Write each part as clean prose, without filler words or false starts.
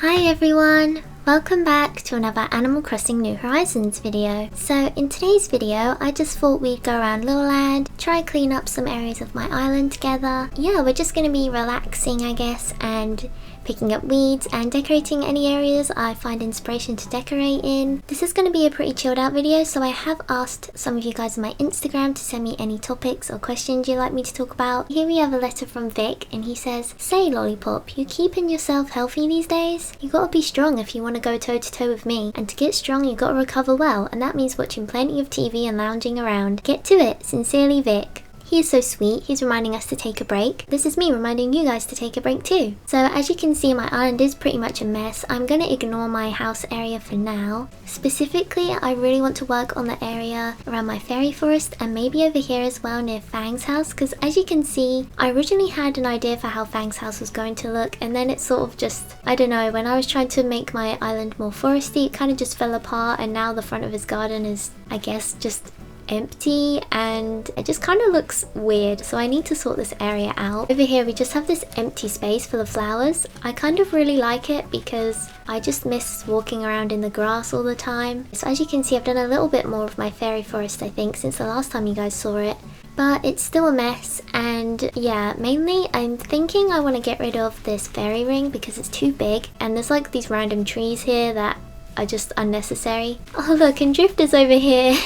Hi everyone! Welcome back to another Animal Crossing New Horizons video. So in today's video, I just thought we'd go around Little Land, try clean up some areas of my island together. Yeah, we're just going to be relaxing I guess, and picking up weeds and decorating any areas I find inspiration to decorate in. This is going to be a pretty chilled out video, so I have asked some of you guys on my Instagram to send me any topics or questions you'd like me to talk about. Here we have a letter from Vic, and he says, "Say Lollipop, you keeping yourself healthy these days? You gotta be strong if you want to go toe to toe with me, and to get strong you gotta recover well, and that means watching plenty of TV and lounging around. Get to it, sincerely Vic." He is so sweet, he's reminding us to take a break. This is me reminding you guys to take a break too. So as you can see, my island is pretty much a mess. I'm going to ignore my house area for now. Specifically, I really want to work on the area around my fairy forest and maybe over here as well near Fang's house, because as you can see, I originally had an idea for how Fang's house was going to look, and then it sort of just, I don't know, when I was trying to make my island more foresty, it kind of just fell apart, and now the front of his garden is, I guess, just empty and it just kind of looks weird, so I need to sort this area out. Over here we just have this empty space full of flowers. I kind of really like it because I just miss walking around in the grass all the time. So as you can see, I've done a little bit more of my fairy forest I think since the last time you guys saw it, but it's still a mess. And yeah, mainly I'm thinking I want to get rid of this fairy ring because it's too big, and there's like these random trees here that are just unnecessary. Oh look, and Drifter's over here.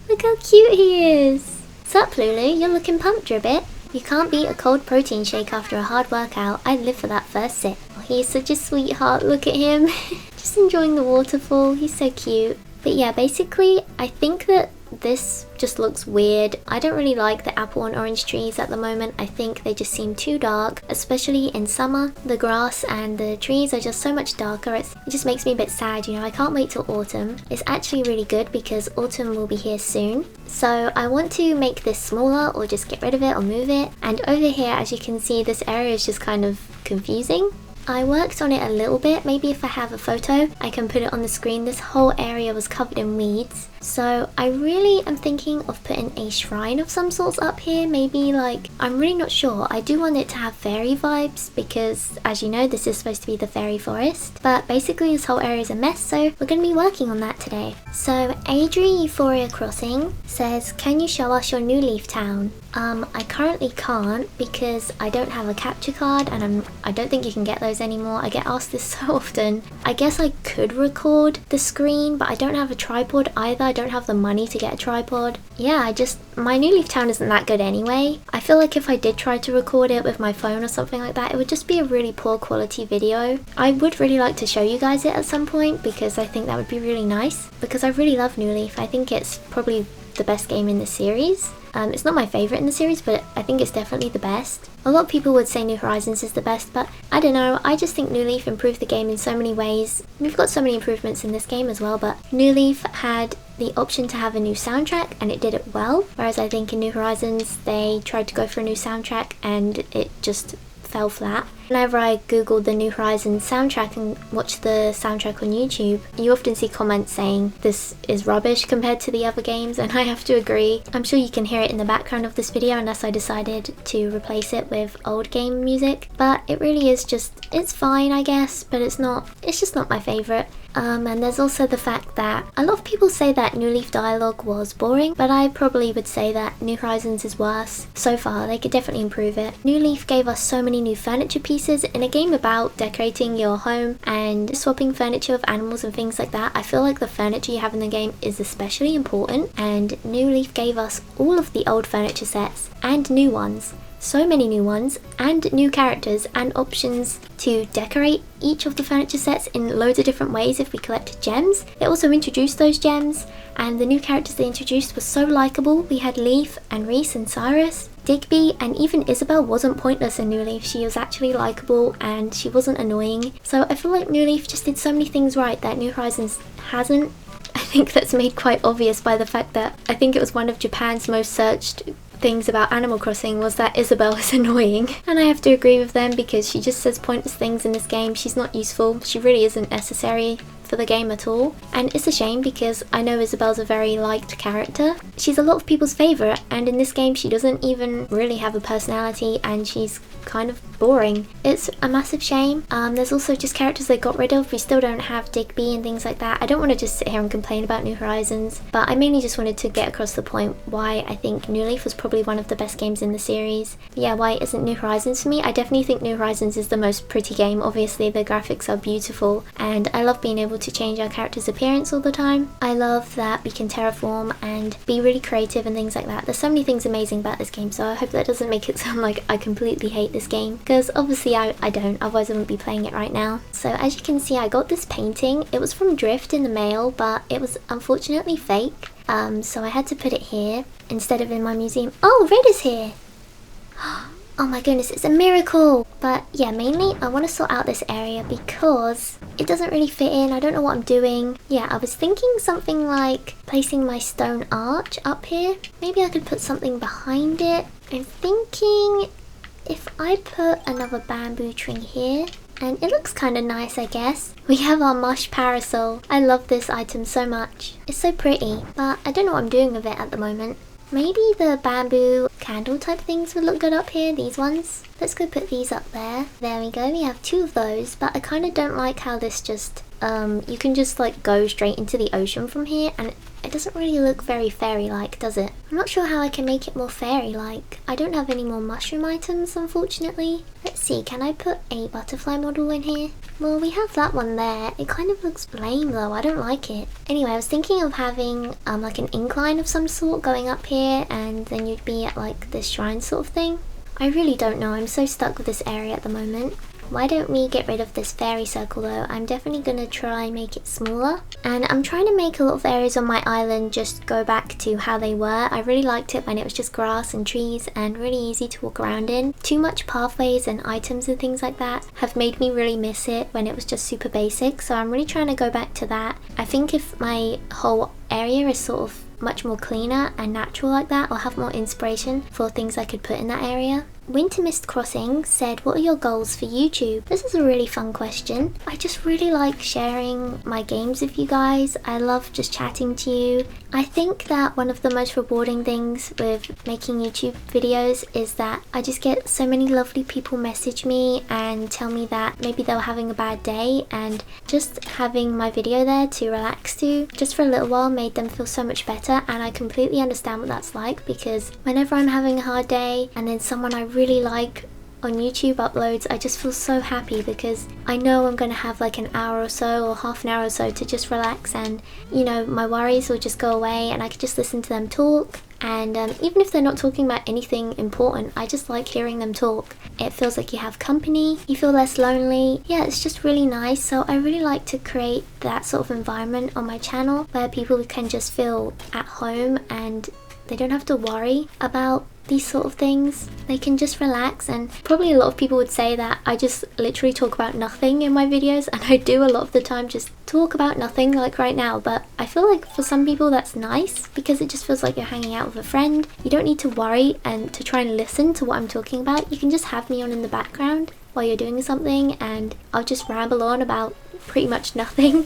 Look how cute he is! Sup Lulu, you're looking pumped, Dribbit. You can't beat a cold protein shake after a hard workout. I'd live for that first sip. Oh, he's such a sweetheart, look at him. Just enjoying the waterfall, he's so cute. But yeah, basically, I think that this just looks weird. I don't really like the apple and orange trees at the moment. I think they just seem too dark, especially in summer. The grass and the trees are just so much darker. It just makes me a bit sad, you know. I can't wait till autumn. It's actually really good because autumn will be here soon. So I want to make this smaller or just get rid of it or move it. And over here, as you can see, this area is just kind of confusing. I worked on it a little bit. Maybe if I have a photo, I can put it on the screen. This whole area was covered in weeds. So I really am thinking of putting a shrine of some sorts up here. Maybe like, I'm really not sure. I do want it to have fairy vibes because, as you know, this is supposed to be the fairy forest. But basically this whole area is a mess, so we're going to be working on that today. So Adri Euphoria Crossing says, "Can you show us your new Leaf Town?" I currently can't because I don't have a capture card, and I don't think you can get those anymore. I get asked this so often. I guess I could record the screen, but I don't have a tripod either. I don't have the money to get a tripod. Yeah, my new Leaf Town isn't that good anyway. I feel like if I did try to record it with my phone or something like that, it would just be a really poor quality video. I would really like to show you guys it at some point because I think that would be really nice, because I really love New Leaf. I think it's probably the best game in the series. It's not my favourite in the series, but I think it's definitely the best. A lot of people would say New Horizons is the best, but I don't know, I just think New Leaf improved the game in so many ways. We've got so many improvements in this game as well, but New Leaf had the option to have a new soundtrack and it did it well, whereas I think in New Horizons they tried to go for a new soundtrack and it just fell flat. Whenever I googled the New Horizons soundtrack and watched the soundtrack on YouTube, you often see comments saying this is rubbish compared to the other games, and I have to agree. I'm sure you can hear it in the background of this video unless I decided to replace it with old game music, but it really is just, it's fine I guess, but it's just not my favourite. And there's also the fact that a lot of people say that New Leaf dialogue was boring, but I probably would say that New Horizons is worse. So far, they could definitely improve it. New Leaf gave us so many new furniture pieces in a game about decorating your home and swapping furniture with animals and things like that. I feel like the furniture you have in the game is especially important, and New Leaf gave us all of the old furniture sets and new ones. So many new ones and new characters and options to decorate each of the furniture sets in loads of different ways if we collect gems. They also introduced those gems, and the new characters they introduced were so likable. We had Leaf and Reese and Cyrus. Digby and even Isabel wasn't pointless in New Leaf. She was actually likable and she wasn't annoying. So I feel like New Leaf just did so many things right that New Horizons hasn't. I think that's made quite obvious by the fact that I think it was one of Japan's most searched things about Animal Crossing was that Isabel is annoying, and I have to agree with them because she just says pointless things in this game. She's not useful, she really isn't necessary for the game at all. And it's a shame because I know Isabelle's a very liked character. She's a lot of people's favourite, and in this game she doesn't even really have a personality and she's kind of boring. It's a massive shame. There's also just characters they got rid of. We still don't have Digby and things like that. I don't want to just sit here and complain about New Horizons, but I mainly just wanted to get across the point why I think New Leaf was probably one of the best games in the series. Yeah, why isn't New Horizons for me? I definitely think New Horizons is the most pretty game. Obviously the graphics are beautiful and I love being able to change our character's appearance all the time. I love that we can terraform and be really creative and things like that. There's so many things amazing about this game, so I hope that doesn't make it sound like I completely hate this game, because obviously I don't, otherwise I wouldn't be playing it right now. So as you can see, I got this painting. It was from Drift in the mail, but it was unfortunately fake. So I had to put it here instead of in my museum. Oh, Red is here! Oh my goodness, it's a miracle! But yeah, mainly I want to sort out this area because it doesn't really fit in. I don't know what I'm doing. Yeah, I was thinking something like placing my stone arch up here. Maybe I could put something behind it. I'm thinking if I put another bamboo tree here, and it looks kind of nice, I guess. We have our mush parasol. I love this item so much. It's so pretty, but I don't know what I'm doing with it at the moment. Maybe the bamboo candle type things would look good up here, these ones. Let's go put these up there. There we go, we have 2 of those, but I kind of don't like how this just, you can just like go straight into the ocean from here, and it doesn't really look very fairy-like, does it? I'm not sure how I can make it more fairy-like. I don't have any more mushroom items, unfortunately. Let's see, can I put a butterfly model in here? Well, we have that one there. It kind of looks lame though, I don't like it. Anyway, I was thinking of having like an incline of some sort going up here, and then you'd be at like this shrine sort of thing. I really don't know, I'm so stuck with this area at the moment. Why don't we get rid of this fairy circle though? I'm definitely gonna try and make it smaller. And I'm trying to make a lot of areas on my island just go back to how they were. I really liked it when it was just grass and trees and really easy to walk around in. Too much pathways and items and things like that have made me really miss it when it was just super basic. So I'm really trying to go back to that. I think if my whole area is sort of much more cleaner and natural like that, I'll have more inspiration for things I could put in that area. Winter Mist Crossing said, what are your goals for YouTube? This is a really fun question. I just really like sharing my games with you guys. I love just chatting to you. I think that one of the most rewarding things with making YouTube videos is that I just get so many lovely people message me and tell me that maybe they were having a bad day, and just having my video there to relax to just for a little while made them feel so much better. And I completely understand what that's like, because whenever I'm having a hard day and then someone I really like on YouTube uploads, I just feel so happy because I know I'm going to have like an hour or so or half an hour or so to just relax, and you know, my worries will just go away and I can just listen to them talk. And even if they're not talking about anything important, I just like hearing them talk. It feels like you have company, you feel less lonely. Yeah, it's just really nice. So I really like to create that sort of environment on my channel where people can just feel at home and they don't have to worry about these sort of things. They can just relax. And probably a lot of people would say that I just literally talk about nothing in my videos, and I do a lot of the time just talk about nothing like right now, but I feel like for some people that's nice because it just feels like you're hanging out with a friend. You don't need to worry and to try and listen to what I'm talking about. You can just have me on in the background while you're doing something and I'll just ramble on about pretty much nothing.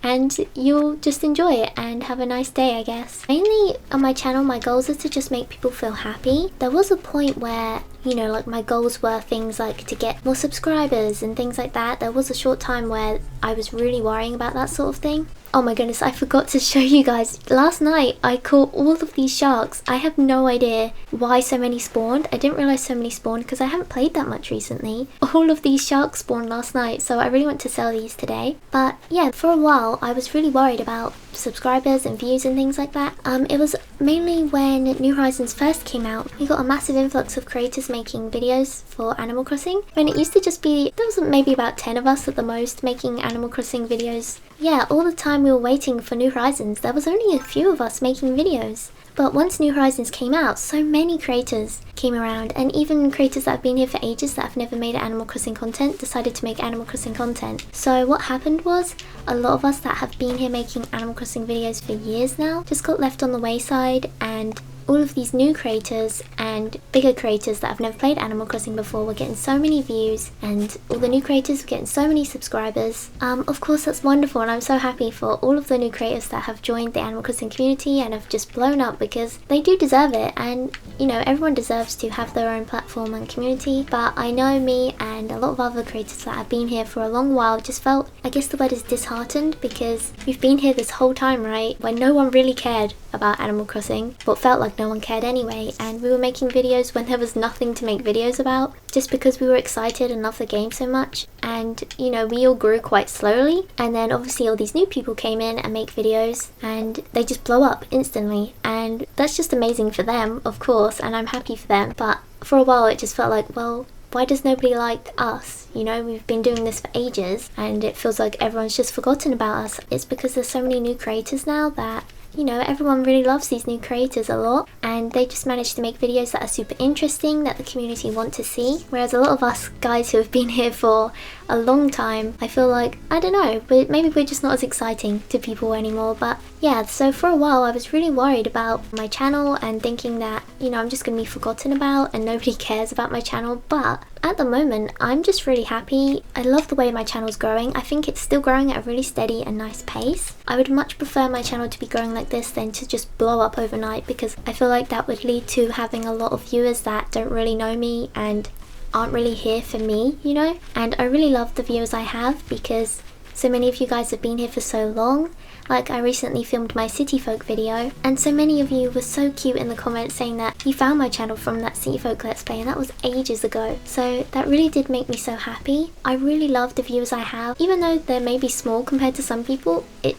And you'll just enjoy it and have a nice day, I guess. Mainly on my channel, my goals are to just make people feel happy. There was a point where, you know, like my goals were things like to get more subscribers and things like that. There was a short time where I was really worrying about that sort of thing. Oh my goodness, I forgot to show you guys. Last night I caught all of these sharks. I have no idea why so many spawned. I didn't realize so many spawned because I haven't played that much recently. All of these sharks spawned last night, so I really want to sell these today. But yeah, for a while I was really worried about subscribers and views and things like that. It was mainly when New Horizons first came out. We got a massive influx of creators making videos for Animal Crossing. When it used to just be, there was maybe about 10 of us at the most making Animal Crossing videos. Yeah, all the time we were waiting for New Horizons, there was only a few of us making videos. But once New Horizons came out, so many creators came around, and even creators that have been here for ages that have never made Animal Crossing content decided to make Animal Crossing content. So what happened was, a lot of us that have been here making Animal Crossing videos for years now just got left on the wayside, and all of these new creators and bigger creators that have never played Animal Crossing before were getting so many views, and all the new creators were getting so many subscribers. Of course that's wonderful, and I'm so happy for all of the new creators that have joined the Animal Crossing community and have just blown up, because they do deserve it. And you know, everyone deserves to have their own platform and community. But I know me and a lot of other creators that have been here for a long while just felt, I guess the word is disheartened, because we've been here this whole time, right, when no one really cared about Animal Crossing, but felt like no one cared anyway, and we were making videos when there was nothing to make videos about, just because we were excited and loved the game so much. And you know, we all grew quite slowly, and then obviously all these new people came in and make videos, and they just blow up instantly, and that's just amazing for them, of course, and I'm happy for them. But for a while it just felt like, well, why does nobody like us? You know, we've been doing this for ages and it feels like everyone's just forgotten about us. It's because there's so many new creators now that, you know, everyone really loves these new creators a lot, and they just manage to make videos that are super interesting, that the community want to see. Whereas a lot of us guys who have been here for a long time, I feel like, I don't know, but maybe we're just not as exciting to people anymore. But yeah, so for a while I was really worried about my channel and thinking that, you know, I'm just gonna be forgotten about and nobody cares about my channel. But at the moment I'm just really happy. I love the way my channel's growing. I think it's still growing at a really steady and nice pace. I would much prefer my channel to be growing like this than to just blow up overnight, because I feel like that would lead to having a lot of viewers that don't really know me and aren't really here for me, you know. And I really love the viewers I have, because so many of you guys have been here for so long. Like, I recently filmed my City Folk video, and so many of you were so cute in the comments saying that you found my channel from that City Folk Let's Play, and that was ages ago. So that really did make me so happy. I really love the viewers I have. Even though they may be small compared to some people, it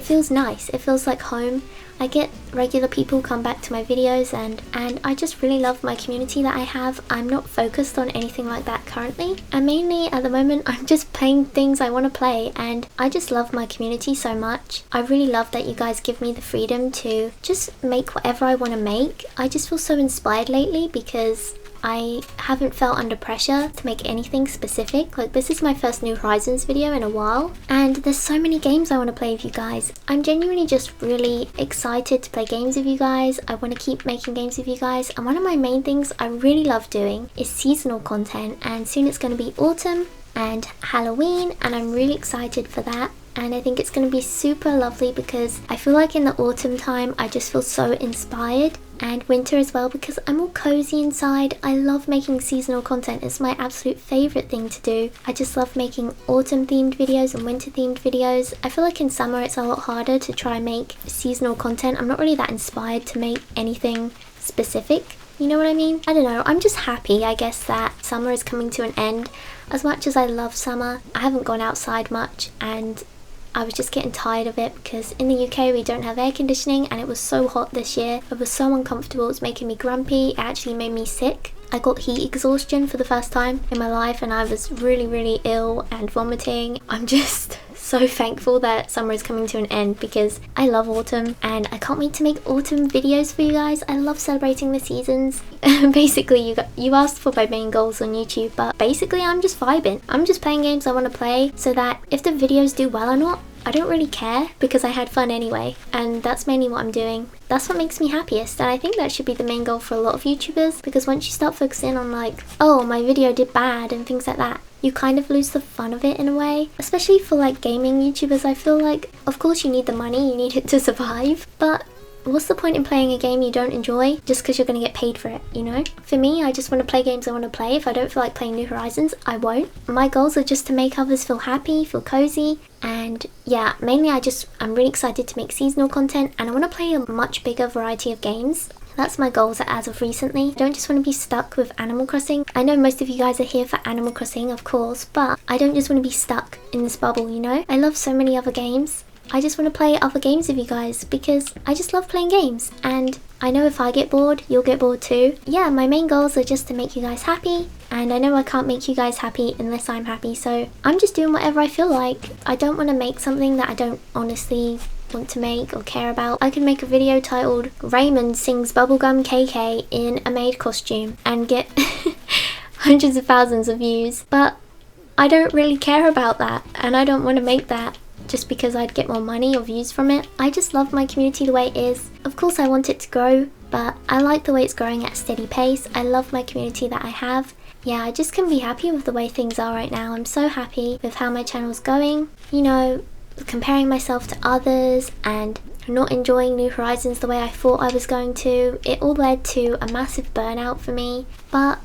feels nice. It feels like home. I get regular people come back to my videos, and I just really love my community that I have. I'm not focused on anything like that currently, and mainly at the moment I'm just playing things I want to play, and I just love my community so much. I really love that you guys give me the freedom to just make whatever I want to make. I just feel so inspired lately because I haven't felt under pressure to make anything specific. Like, this is my first New Horizons video in a while, and there's so many games I want to play with you guys. I'm genuinely just really excited to play games with you guys. I want to keep making games with you guys, and one of my main things I really love doing is seasonal content, and soon it's going to be autumn and Halloween, and I'm really excited for that. And I think it's going to be super lovely, because I feel like in the autumn time I just feel so inspired, and winter as well, because I'm all cozy inside. I love making seasonal content. It's my absolute favourite thing to do. I just love making autumn themed videos and winter themed videos. I feel like in summer it's a lot harder to try and make seasonal content. I'm not really that inspired to make anything specific. You know what I mean? I don't know, I'm just happy, I guess, that summer is coming to an end. As much as I love summer, I haven't gone outside much, and I was just getting tired of it, because in the UK we don't have air conditioning, and it was so hot this year. It was so uncomfortable. It was making me grumpy. It actually made me sick. I got heat exhaustion for the first time in my life, and I was really, really ill and vomiting. I'm just so thankful that summer is coming to an end, because I love autumn and I can't wait to make autumn videos for you guys. I love celebrating the seasons. Basically, you asked for my main goals on YouTube, but basically I'm just vibing. I'm just playing games I want to play, so that if the videos do well or not, I don't really care, because I had fun anyway, and that's mainly what I'm doing. That's what makes me happiest, and I think that should be the main goal for a lot of YouTubers, because once you start focusing on like, oh, my video did bad and things like that, you kind of lose the fun of it in a way. Especially for like gaming YouTubers, I feel like, of course you need the money, you need it to survive, but what's the point in playing a game you don't enjoy just because you're going to get paid for it, you know? For me, I just want to play games I want to play. If I don't feel like playing New Horizons, I won't. My goals are just to make others feel happy, feel cozy, and yeah, mainly I'm really excited to make seasonal content, and I want to play a much bigger variety of games. That's my goals as of recently. I don't just want to be stuck with Animal Crossing. I know most of you guys are here for Animal Crossing, of course, but I don't just want to be stuck in this bubble, you know? I love so many other games. I just want to play other games with you guys, because I just love playing games, and I know if I get bored, you'll get bored too. Yeah, my main goals are just to make you guys happy, and I know I can't make you guys happy unless I'm happy, so I'm just doing whatever I feel like. I don't want to make something that I don't honestly want to make or care about. I could make a video titled Raymond sings bubblegum KK in a maid costume and get hundreds of thousands of views, but I don't really care about that, and I don't want to make that just because I'd get more money or views from it. I just love my community the way it is. Of course I want it to grow, but I like the way it's growing at a steady pace. I love my community that I have. Yeah, I just couldn't be happy with the way things are right now. I'm so happy with how my channel's going. You know, comparing myself to others and not enjoying New Horizons the way I thought I was going to, it all led to a massive burnout for me, but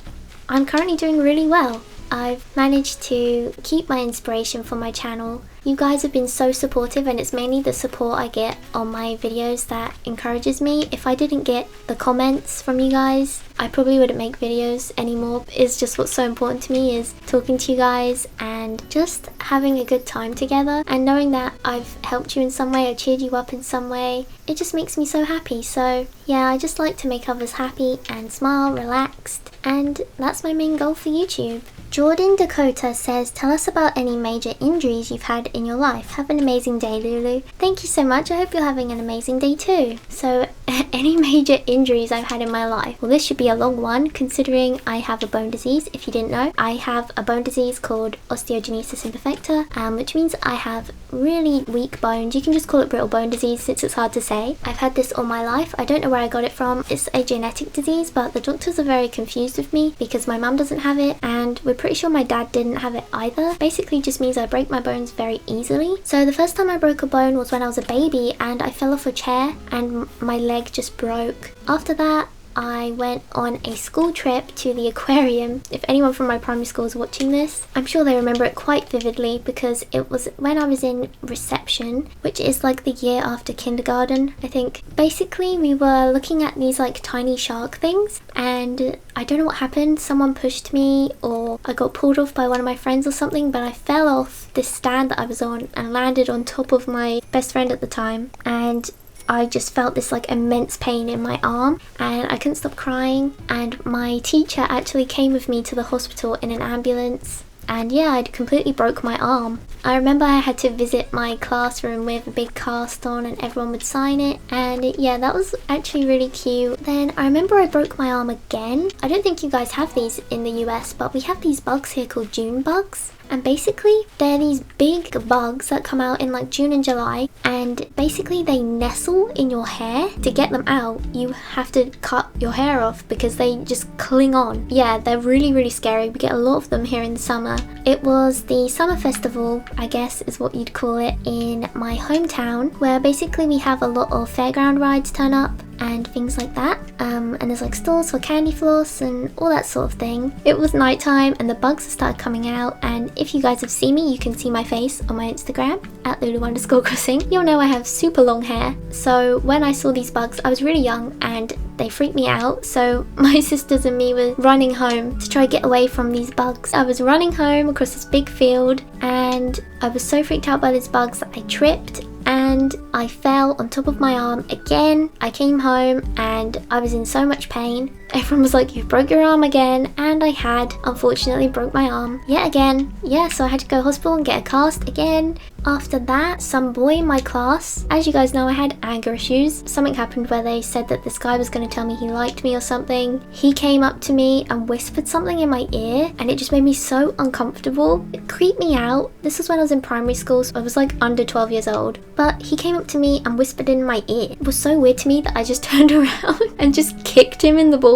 I'm currently doing really well. I've managed to keep my inspiration for my channel. You guys have been so supportive, and it's mainly the support I get on my videos that encourages me. If I didn't get the comments from you guys, I probably wouldn't make videos anymore. It's just what's so important to me is talking to you guys and just having a good time together, and knowing that I've helped you in some way or cheered you up in some way. It just makes me so happy. So yeah, I just like to make others happy and smile, relaxed, and that's my main goal for YouTube. Jordan Dakota says, tell us about any major injuries you've had in your life. Have an amazing day, Lulu. Thank you so much. I hope you're having an amazing day too. So, any major injuries I've had in my life? Well, this should be a long one considering I have a bone disease. If you didn't know, I have a bone disease called osteogenesis imperfecta, which means I have really weak bones. You can just call it brittle bone disease since it's hard to say. I've had this all my life. I don't know where I got it from. It's a genetic disease, but the doctors are very confused with me because my mum doesn't have it and we're pretty sure my dad didn't have it either. Basically just means I break my bones very easily. So the first time I broke a bone was when I was a baby and I fell off a chair and my leg just broke. After that, I went on a school trip to the aquarium. If anyone from my primary school is watching this, I'm sure they remember it quite vividly because it was when I was in reception, which is like the year after kindergarten, I think. Basically, we were looking at these like tiny shark things and I don't know what happened. Someone pushed me or I got pulled off by one of my friends or something, but I fell off this stand that I was on and landed on top of my best friend at the time, and I just felt this like immense pain in my arm and I couldn't stop crying, and my teacher actually came with me to the hospital in an ambulance, and yeah, I'd completely broke my arm. I remember I had to visit my classroom with a big cast on and everyone would sign it, and yeah, that was actually really cute. Then I remember I broke my arm again. I don't think you guys have these in the US, but we have these bugs here called June bugs. And basically, they're these big bugs that come out in like June and July, and basically they nestle in your hair. To get them out, you have to cut your hair off because they just cling on. Yeah, they're really, really scary. We get a lot of them here in the summer. It was the summer festival, I guess is what you'd call it, in my hometown, where basically we have a lot of fairground rides turn up and things like that, and there's like stalls for candy floss and all that sort of thing. It was nighttime and the bugs started coming out, and if you guys have seen me, you can see my face on my Instagram at loulou_crossing. You'll know I have super long hair. So when I saw these bugs, I was really young and they freaked me out, so my sisters and me were running home to try to get away from these bugs. I was running home across this big field and I was so freaked out by these bugs that I tripped and I fell on top of my arm again. I came home and I was in so much pain. Everyone was like, you broke your arm again, and I had unfortunately broke my arm yet again. Yeah, so I had to go to hospital and get a cast again. After that, some boy in my class, as you guys know, I had anger issues. Something happened where they said that this guy was going to tell me he liked me or something. He came up to me and whispered something in my ear and it just made me so uncomfortable. It creeped me out. This was when I was in primary school, so I was like under 12 years old. But he came up to me and whispered in my ear. It was so weird to me that I just turned around and just kicked him in the balls.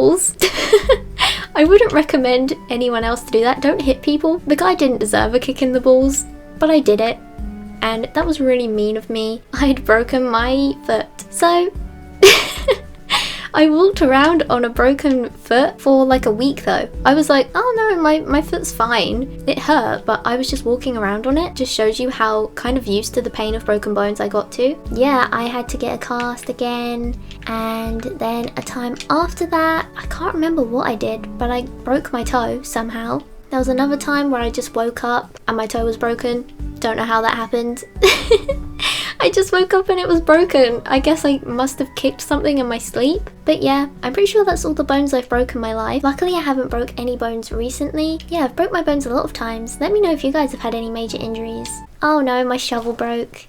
I wouldn't recommend anyone else to do that. Don't hit people. The guy didn't deserve a kick in the balls, but I did it. And that was really mean of me. I'd broken my foot. So I walked around on a broken foot for like a week though. I was like, oh no, my foot's fine. It hurt, but I was just walking around on it. Just shows you how kind of used to the pain of broken bones I got to. Yeah, I had to get a cast again. And then a time after that, I can't remember what I did, but I broke my toe somehow. There was another time where I just woke up and my toe was broken. Don't know how that happened. I just woke up and it was broken. I guess I must have kicked something in my sleep. But yeah, I'm pretty sure that's all the bones I've broken in my life. Luckily, I haven't broke any bones recently. Yeah, I've broke my bones a lot of times. Let me know if you guys have had any major injuries. Oh no, my shovel broke.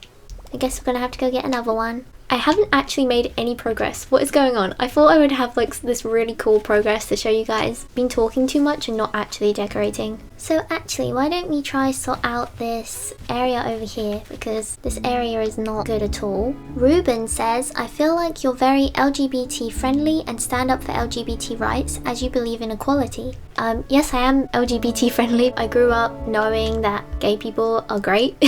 I guess we're gonna have to go get another one. I haven't actually made any progress. What is going on? I thought I would have like this really cool progress to show you guys. Been talking too much and not actually decorating. So actually, why don't we try sort out this area over here, because this area is not good at all. Ruben says, I feel like you're very LGBT friendly and stand up for LGBT rights as you believe in equality. Yes, I am LGBT friendly. I grew up knowing that gay people are great,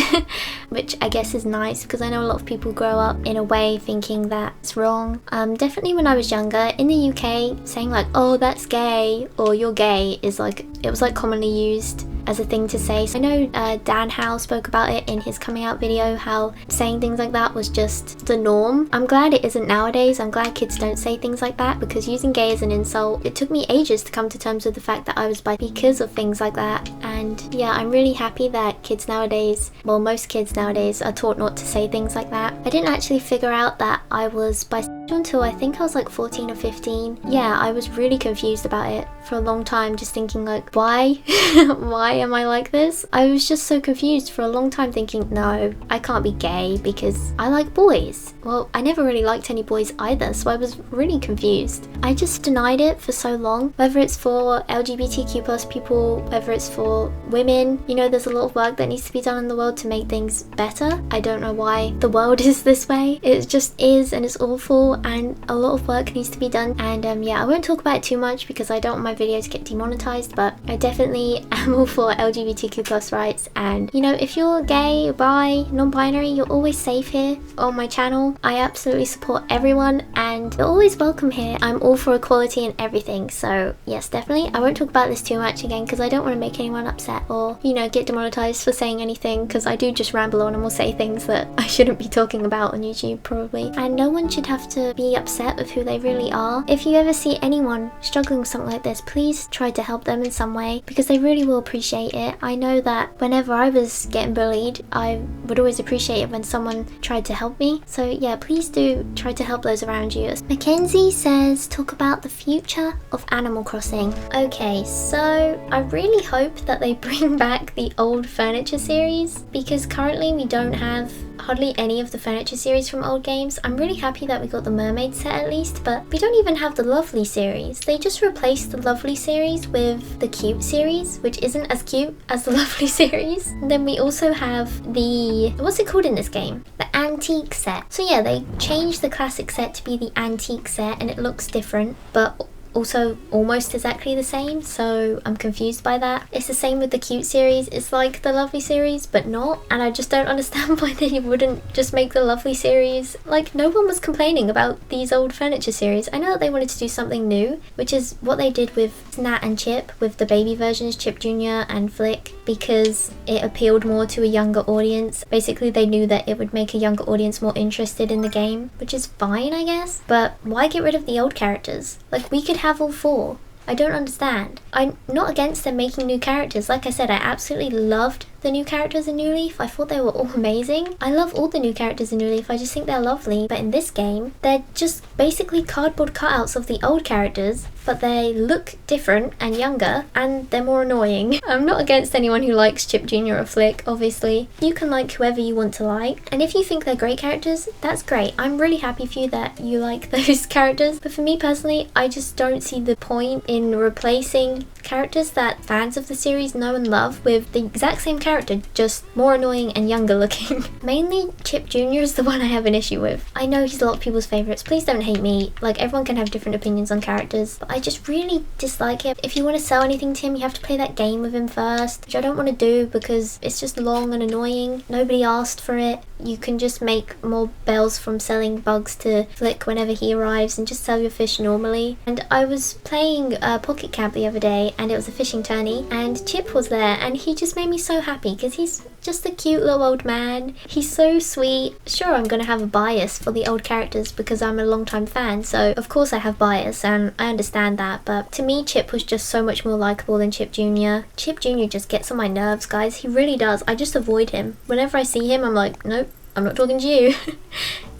which I guess is nice because I know a lot of people grow up in a way thinking that it's wrong. Definitely when I was younger, in the UK, saying like, oh, that's gay, or you're gay is like, it was like commonly used as a thing to say. So I know Dan Howe spoke about it in his coming out video, how saying things like that was just the norm. I'm glad it isn't nowadays. I'm glad kids don't say things like that, because using gay as an insult, it took me ages to come to terms with the fact that I was bi because of things like that. And yeah, I'm really happy that kids nowadays, well, most kids nowadays are taught not to say things like that. I didn't actually figure out that I was bisexual until I think I was like 14 or 15. Yeah, I was really confused about it for a long time, just thinking like, why? Why am I like this? I was just so confused for a long time, thinking, no, I can't be gay because I like boys. Well, I never really liked any boys either, so I was really confused. I just denied it for so long, whether it's for LGBTQ plus people, whether it's for women. You know, there's a lot of work that needs to be done in the world to make things better. I don't know why the world is this way. It just is, and it's awful, and a lot of work needs to be done. And yeah, I won't talk about it too much because I don't want my videos to get demonetized, but I definitely am all for LGBTQ plus rights. And you know, if you're gay, bi, non-binary, you're always safe here on my channel. I absolutely support everyone and you're always welcome here. I'm all for equality and everything, so yes, definitely. I won't talk about this too much again because I don't want to make anyone upset or, you know, get demonetized for saying anything, because I do just ramble on and will say things that I shouldn't be talking about on YouTube probably. And no one should have to be upset with who they really are. If you ever see anyone struggling with something like this, please try to help them in some way, because they really will appreciate it. I know that whenever I was getting bullied, I would always appreciate it when someone tried to help me. So yeah, please do try to help those around you. Mackenzie says, talk about the future of Animal Crossing. Okay, so I really hope that they bring back the old furniture series, because currently we don't have hardly any of the furniture series from old games. I'm really happy that we got the mermaid set at least, but we don't even have the lovely series. They just replaced the lovely series with the cute series, which isn't as cute as the lovely series. And then we also have the, what's it called in this game? The antique set. So yeah, they changed the classic set to be the antique set and it looks different, but also almost exactly the same, so I'm confused by that. It's the same with the cute series. It's like the lovely series but not, and I just don't understand why they wouldn't just make the lovely series. Like, no one was complaining about these old furniture series. I know that they wanted to do something new, which is what they did with Nat and Chip, with the baby versions, Chip Jr. and Flick, because it appealed more to a younger audience. Basically, they knew that it would make a younger audience more interested in the game, which is fine, I guess. But why get rid of the old characters? Like, we could have all four. I don't understand. I'm not against them making new characters. Like I said, I absolutely loved the new characters in New Leaf. I thought they were all amazing. I love all the new characters in New Leaf. I just think they're lovely. But in this game, they're just basically cardboard cutouts of the old characters, but they look different and younger, and they're more annoying. I'm not against anyone who likes Chip Jr. or Flick, obviously. You can like whoever you want to like, and if you think they're great characters, that's great. I'm really happy for you that you like those characters. But for me personally, I just don't see the point in replacing characters that fans of the series know and love with the exact same character, just more annoying and younger looking. Mainly Chip Jr. is the one I have an issue with. I know he's a lot of people's favourites. Please don't hate me. Like, everyone can have different opinions on characters, but I just really dislike him. If you want to sell anything to him, you have to play that game with him first, which I don't want to do because it's just long and annoying. Nobody asked for it. You can just make more bells from selling bugs to Flick whenever he arrives and just sell your fish normally. And I was playing Pocket Camp the other day and it was a fishing tourney and Chip was there and he just made me so happy because he's just a cute little old man. He's so sweet. Sure, I'm gonna have a bias for the old characters because I'm a long-time fan, so of course I have bias and I understand that, but to me Chip was just so much more likable than Chip Jr. Chip Jr. just gets on my nerves, guys. He really does. I just avoid him. Whenever I see him, I'm like, nope, I'm not talking to you.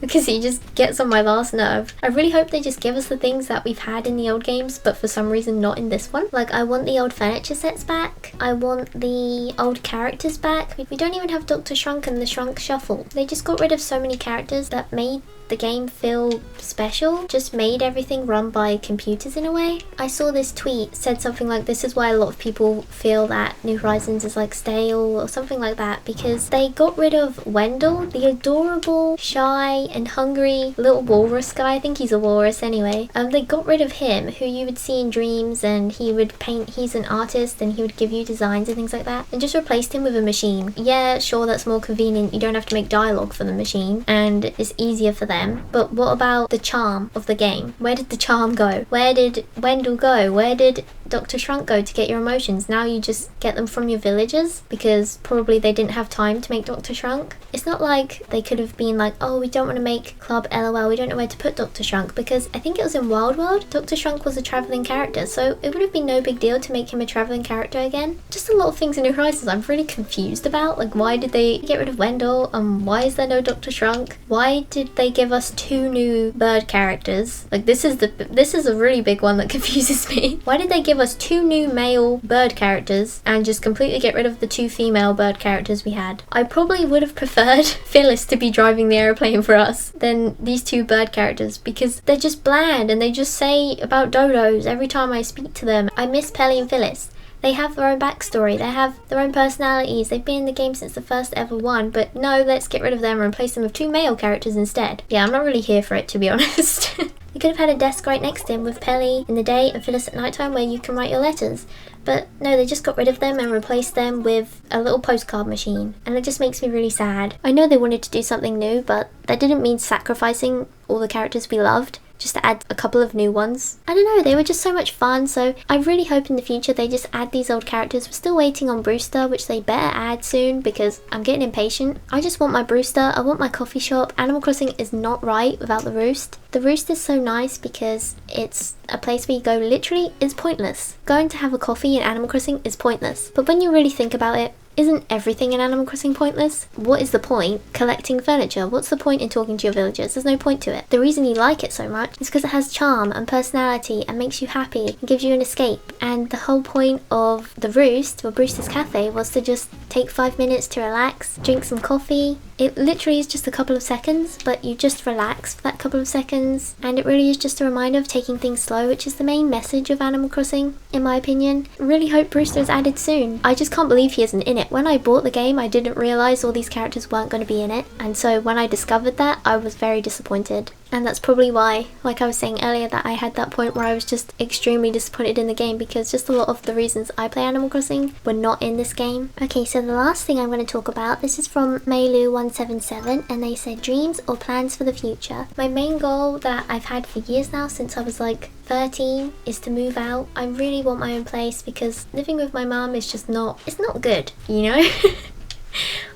because he just gets on my last nerve. I really hope they just give us the things that we've had in the old games, but for some reason not in this one. Like, I want the old furniture sets back. I want the old characters back. We don't even have Dr. Shrunk and the Shrunk Shuffle. They just got rid of so many characters that made the game feel special, just made everything run by computers in a way. I saw this tweet said something like, this is why a lot of people feel that New Horizons is like stale or something like that, because they got rid of Wendell, the adorable, shy and hungry little walrus guy. I think he's a walrus anyway. They got rid of him, who you would see in dreams, and he would paint, he's an artist and he would give you designs and things like that, and just replaced him with a machine. Yeah, sure, that's more convenient. You don't have to make dialogue for the machine and it's easier for them. But what about the charm of the game? Where did the charm go? Where did Wendell go? Where did Dr. Shrunk go to get your emotions? Now you just get them from your villagers because probably they didn't have time to make Dr. Shrunk. It's not like they could have been like, oh, we don't want to make Club LOL, we don't know where to put Dr. Shrunk, because I think it was in Wild World, Dr. Shrunk was a travelling character, so it would have been no big deal to make him a travelling character again. Just a lot of things in New Horizons I'm really confused about. Like, why did they get rid of Wendell? Why is there no Dr. Shrunk? Why did they give us 2 new bird characters? Like, this is a really big one that confuses me. Why did they give us 2 new male bird characters and just completely get rid of the 2 female bird characters we had? I probably would have preferred Phyllis to be driving the aeroplane for us than these 2 bird characters, because they're just bland and they just say about dodos every time I speak to them. I miss Pelly and Phyllis. They have their own backstory, they have their own personalities, they've been in the game since the first ever one, but no, let's get rid of them and replace them with 2 male characters instead. Yeah, I'm not really here for it, to be honest. You could have had a desk right next to him with Pelly in the day and Phyllis at night time where you can write your letters. But no, they just got rid of them and replaced them with a little postcard machine. And it just makes me really sad. I know they wanted to do something new, but that didn't mean sacrificing all the characters we loved just to add a couple of new ones. I don't know, they were just so much fun, so I really hope in the future they just add these old characters. We're still waiting on Brewster, which they better add soon because I'm getting impatient. I just want my Brewster, I want my coffee shop. Animal Crossing is not right without the Roost. The Roost is so nice because it's a place where you go literally is pointless. Going to have a coffee in Animal Crossing is pointless. But when you really think about it, isn't everything in Animal Crossing pointless? What is the point? Collecting furniture. What's the point in talking to your villagers? There's no point to it. The reason you like it so much is because it has charm and personality and makes you happy and gives you an escape. And the whole point of the Roost, or Brewster's Cafe, was to just take 5 minutes to relax, drink some coffee. It literally is just a couple of seconds, but you just relax for that couple of seconds, and it really is just a reminder of taking things slow, which is the main message of Animal Crossing, in my opinion. I really hope Brewster is added soon. I just can't believe he isn't in it. When I bought the game, I didn't realise all these characters weren't going to be in it, and so when I discovered that, I was very disappointed. And that's probably why, like I was saying earlier, that I had that point where I was just extremely disappointed in the game, because just a lot of the reasons I play Animal Crossing were not in this game. Okay, so the last thing I'm going to talk about, this is from Maylu177, and they said, dreams or plans for the future. My main goal that I've had for years now, since I was like 13, is to move out. I really want my own place because living with my mum is just it's not good, you know?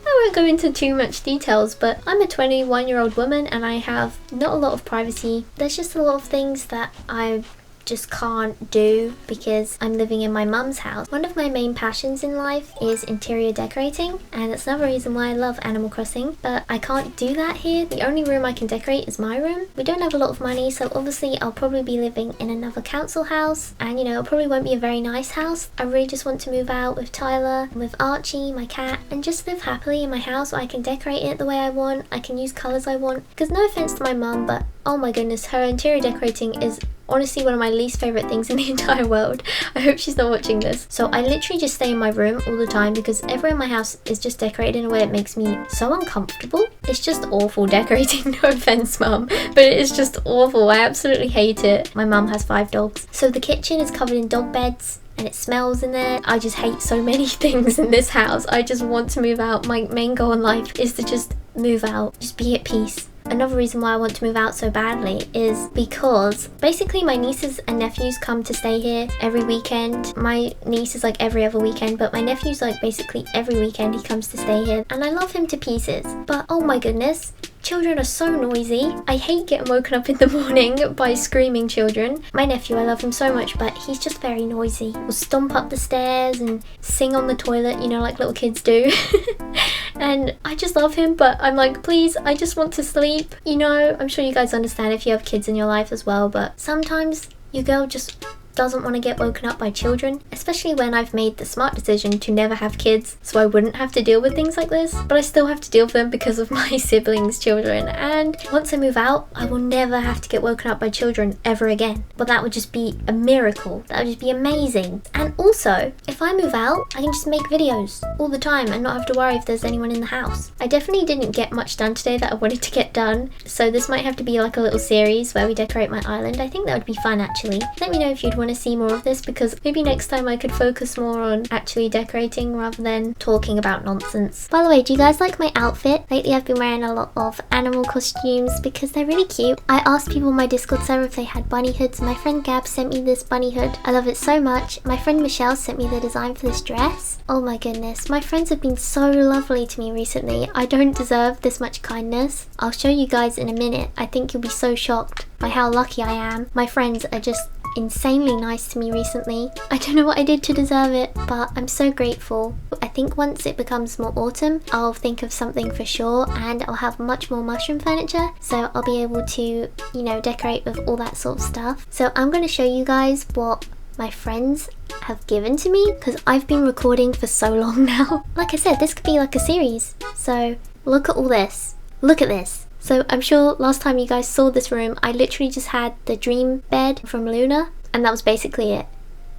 I won't go into too much details, but I'm a 21-year-old woman and I have not a lot of privacy. There's just a lot of things that I just can't do because I'm living in my mum's house. One of my main passions in life is interior decorating, and that's another reason why I love Animal Crossing, but I can't do that here. The only room I can decorate is my room. We don't have a lot of money, so obviously I'll probably be living in another council house, and you know, it probably won't be a very nice house. I really just want to move out with Tyler, with Archie, my cat, and just live happily in my house where I can decorate it the way I want, I can use colours I want. Because no offense to my mum, but oh my goodness, her interior decorating is honestly one of my least favourite things in the entire world. I hope she's not watching this. So I literally just stay in my room all the time because everywhere in my house is just decorated in a way that makes me so uncomfortable. It's just awful decorating, no offence mum, but it is just awful. I absolutely hate it. My mum has 5 dogs. So the kitchen is covered in dog beds and it smells in there. I just hate so many things in this house. I just want to move out. My main goal in life is to just move out, just be at peace. Another reason why I want to move out so badly is because basically my nieces and nephews come to stay here every weekend. My niece is like every other weekend, but my nephew's like basically every weekend he comes to stay here, and I love him to pieces. But oh my goodness, Children are so noisy. I hate getting woken up in the morning by screaming children. My nephew, I love him so much, but he's just very noisy. He'll stomp up the stairs and sing on the toilet, you know, like little kids do. And I just love him, but I'm like, please, I just want to sleep. You know, I'm sure you guys understand if you have kids in your life as well, but sometimes your girl just doesn't want to get woken up by children, especially when I've made the smart decision to never have kids, so I wouldn't have to deal with things like this, but I still have to deal with them because of my siblings' children. And once I move out, I will never have to get woken up by children ever again. But that would just be a miracle. That would just be amazing. And also, if I move out, I can just make videos all the time and not have to worry if there's anyone in the house. I definitely didn't get much done today that I wanted to get done, so this might have to be like a little series where we decorate my island. I think that would be fun, actually. Let me know if you'd want to see more of this, because maybe next time I could focus more on actually decorating rather than talking about nonsense. By the way, do you guys like my outfit? Lately I've been wearing a lot of animal costumes because they're really cute. I asked people on my Discord server if they had bunny hoods. My friend Gab sent me this bunny hood. I love it so much. My friend Michelle sent me the design for this dress. Oh my goodness, my friends have been so lovely to me recently. I don't deserve this much kindness. I'll show you guys in a minute. I think you'll be so shocked by how lucky I am. My friends are just insanely nice to me recently. I don't know what I did to deserve it, but I'm so grateful. I think once it becomes more autumn, I'll think of something for sure, and I'll have much more mushroom furniture, so I'll be able to, you know, decorate with all that sort of stuff. So I'm going to show you guys what my friends have given to me, because I've been recording for so long now. Like I said, this could be like a series. So look at all this. Look at this. So I'm sure last time you guys saw this room, I literally just had the dream bed from Luna, and that was basically it.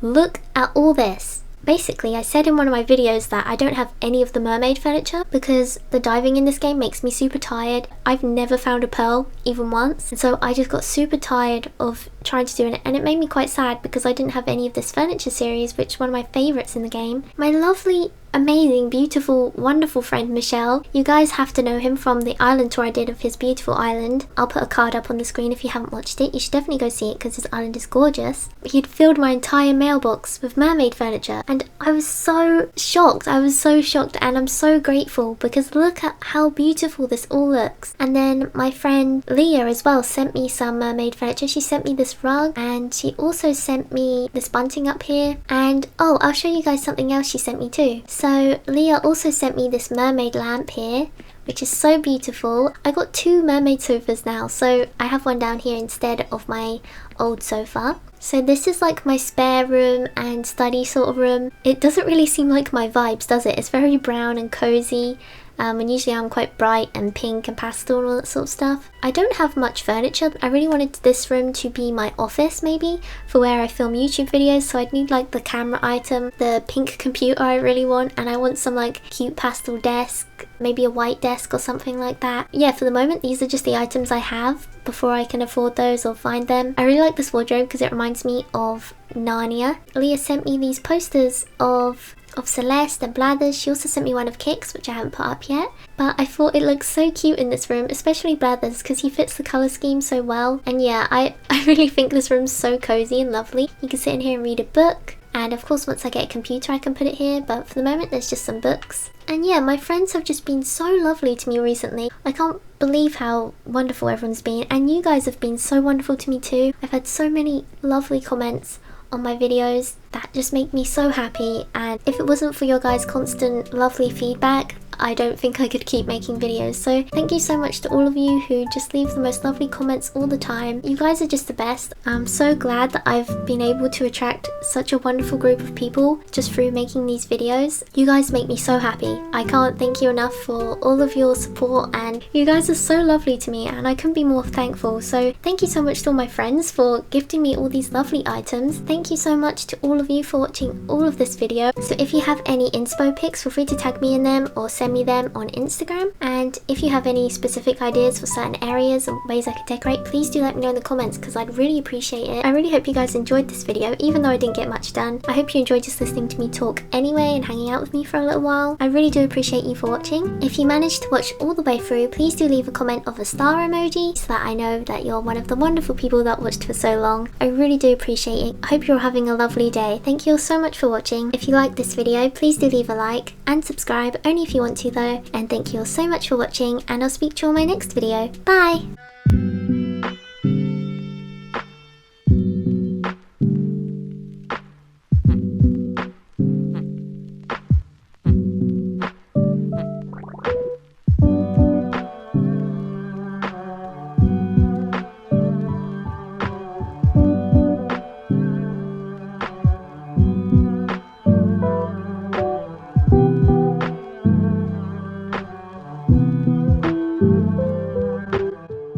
Look at all this. Basically, I said in one of my videos that I don't have any of the mermaid furniture because the diving in this game makes me super tired. I've never found a pearl, even once, and so I just got super tired of trying to do it, and it made me quite sad because I didn't have any of this furniture series, which is one of my favourites in the game. My lovely, amazing, beautiful, wonderful friend Michelle. You guys have to know him from the island tour I did of his beautiful island. I'll put a card up on the screen if you haven't watched it. You should definitely go see it because his island is gorgeous. He'd filled my entire mailbox with mermaid furniture, and I was so shocked. I was so shocked, and I'm so grateful because look at how beautiful this all looks. And then my friend Leah as well sent me some mermaid furniture. She sent me this rug, and she also sent me this bunting up here, and oh, I'll show you guys something else she sent me too. So Leah also sent me this mermaid lamp here, which is so beautiful. I got two mermaid sofas now, so I have one down here instead of my old sofa. So this is like my spare room and study sort of room. It doesn't really seem like my vibes, does it? It's very brown and cozy. And usually I'm quite bright and pink and pastel and all that sort of stuff. I don't have much furniture. I really wanted this room to be my office maybe, for where I film YouTube videos, so I'd need like the camera item, the pink computer I really want, and I want some like cute pastel desk, maybe a white desk or something like that. Yeah, for the moment these are just the items I have before I can afford those or find them. I really like this wardrobe because it reminds me of Narnia. Leah sent me these posters of Celeste and Blathers. She also sent me one of Kix, which I haven't put up yet, but I thought it looks so cute in this room, especially Blathers because he fits the colour scheme so well. And yeah, I really think this room's so cozy and lovely. You can sit in here and read a book, and of course once I get a computer I can put it here, but for the moment there's just some books. And yeah, my friends have just been so lovely to me recently. I can't believe how wonderful everyone's been, and you guys have been so wonderful to me too. I've had so many lovely comments on my videos that just make me so happy, and if it wasn't for your guys' constant lovely feedback, I don't think I could keep making videos. So thank you so much to all of you who just leave the most lovely comments all the time. You guys are just the best. I'm so glad that I've been able to attract such a wonderful group of people just through making these videos. You guys make me so happy. I can't thank you enough for all of your support, and you guys are so lovely to me, and I couldn't be more thankful. So thank you so much to all my friends for gifting me all these lovely items. Thank you so much to all of you for watching all of this video. So if you have any inspo pics, feel free to tag me in them or send me them on Instagram. And if you have any specific ideas for certain areas or ways I could decorate, please do let me know in the comments because I'd really appreciate it. I really hope you guys enjoyed this video, even though I didn't get much done. I hope you enjoyed just listening to me talk anyway and hanging out with me for a little while. I really do appreciate you for watching. If you managed to watch all the way through, please do leave a comment of a star emoji so that I know that you're one of the wonderful people that watched for so long. I really do appreciate it. I hope you're having a lovely day. Anyway, thank you all so much for watching. If you liked this video, please do leave a like and subscribe, only if you want to though. And thank you all so much for watching, and I'll speak to you on my next video. Bye!